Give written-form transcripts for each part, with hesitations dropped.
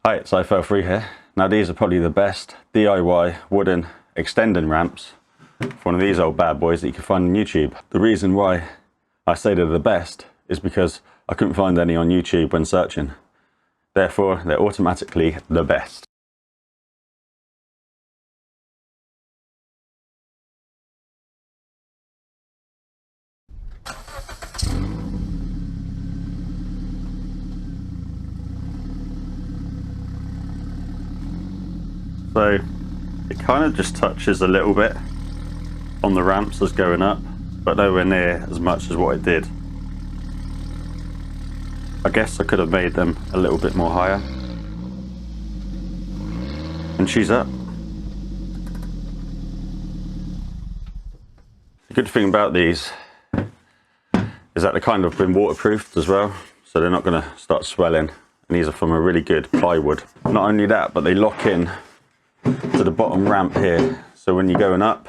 Hi, it's iFell3 here. Now these are probably the best DIY wooden extending ramps for one of these old bad boys that you can find on YouTube. The reason why I say they're the best is because I couldn't find any on YouTube when searching. Therefore, they're automatically the best. So it kind of just touches a little bit on the ramps as going up, but nowhere near as much as what it did. I guess I could have made them a little bit more higher. And she's up. The good thing about these is that they've kind of been waterproofed as well, so they're not going to start swelling. And these are from a really good plywood. Not only that, but they lock in to the bottom ramp here, so when you're going up,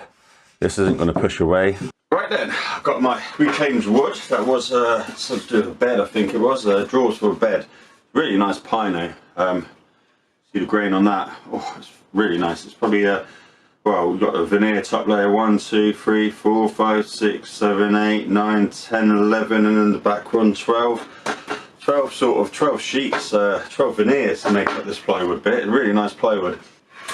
this isn't going to push away. Right then, I've got my reclaimed wood. That was something to do with a bed, I think it was. Drawers for a bed. Really nice pino. See the grain on that? Oh, it's really nice. It's probably well, we've got a veneer top layer 1, 2, 3, 4, 5, 6, 7, 8, 9, 10, 11, and then the back one 12. 12 sheets, 12 veneers to make up this plywood bit. Really nice plywood.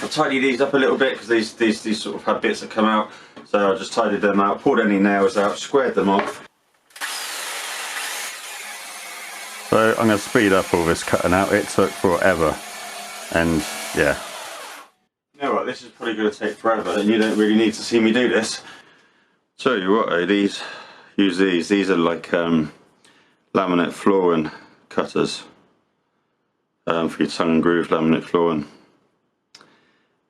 I tidied these up a little bit because these sort of had bits that come out, so I just tidied them out, pulled any nails out, squared them off. So I'm going to speed up all this cutting out. It took forever, and yeah. You know what, this is probably going to take forever, and you don't really need to see me do this. Tell you what, use these. These are like laminate flooring cutters for your tongue and groove laminate flooring.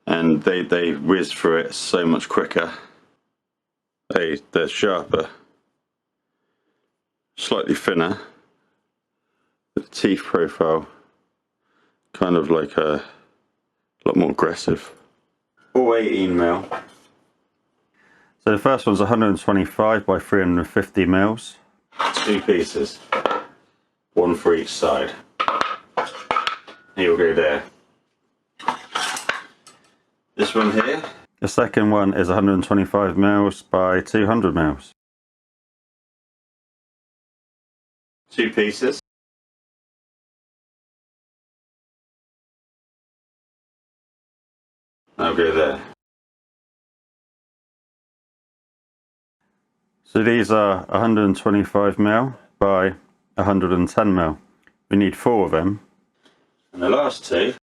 And they whiz through it so much quicker. They're sharper, slightly thinner, the teeth profile kind of like a lot more aggressive. All 18mm. So the first one's 125 by 350 mils. 2 pieces, one for each side. Here we go there. This one here. The second one is 125 mils by 200 mils. 2 pieces. I'll go there. So these are 125 mil by 110 mil. We need 4 of them. And the last 2.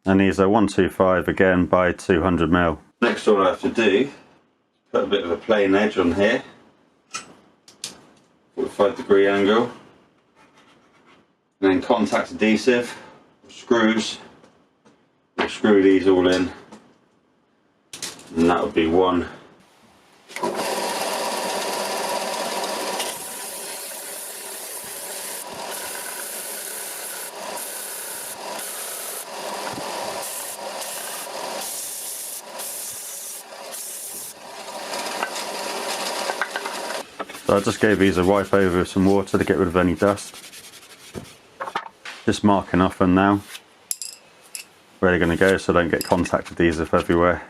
And these are 125 again by 200 mil. Next all I have to do is put a bit of a plain edge on here. 45-degree angle. And then contact adhesive, screws. We'll screw these all in. And that would be one. So I just gave these a wipe over with some water to get rid of any dust. Just marking off them now where they're going to go so I don't get contact adhesive everywhere.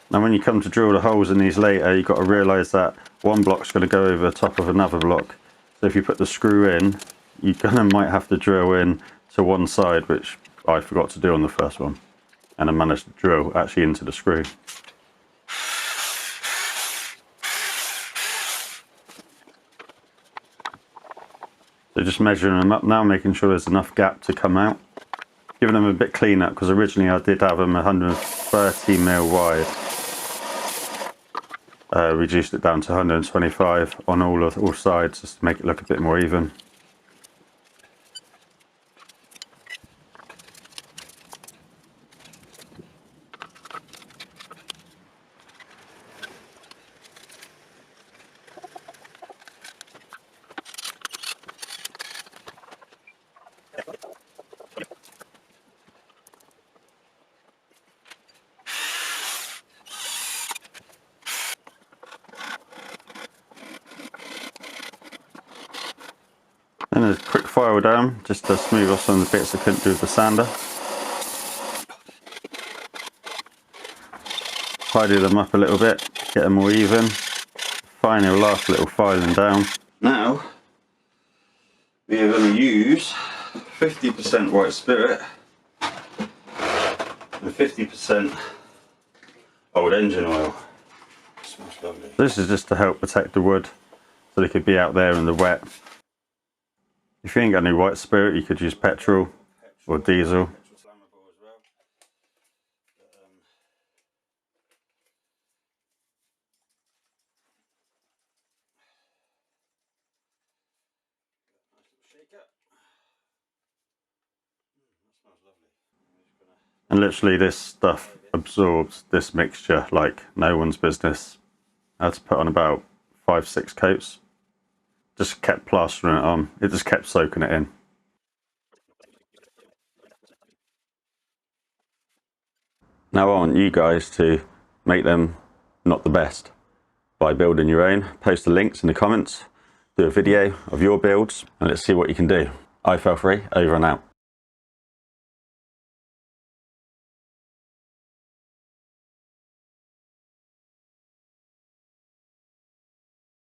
Now when you come to drill the holes in these later, you've got to realise that one block's going to go over the top of another block. So if you put the screw in, you might have to drill in to one side, which I forgot to do on the first one. And I managed to drill actually into the screw. So just measuring them up now, making sure there's enough gap to come out. Giving them a bit clean up, because originally I did have them 130mm wide. Reduced it down to 125 on all sides just to make it look a bit more even. a quick file down just to smooth off some of the bits I couldn't do with the sander. Tidy them up a little bit, get them all even. Final last little filing down. Now we are going to use 50% white spirit and 50% old engine oil. Smells lovely. This is just to help protect the wood so they could be out there in the wet. If you ain't got any white spirit, you could use petrol or diesel. And literally this stuff absorbs this mixture like no one's business. I had to put on about 5-6 coats. Just kept plastering it on. It just kept soaking it in. Now I want you guys to make them not the best by building your own. Post the links in the comments. Do a video of your builds and let's see what you can do. I fell free, over and out.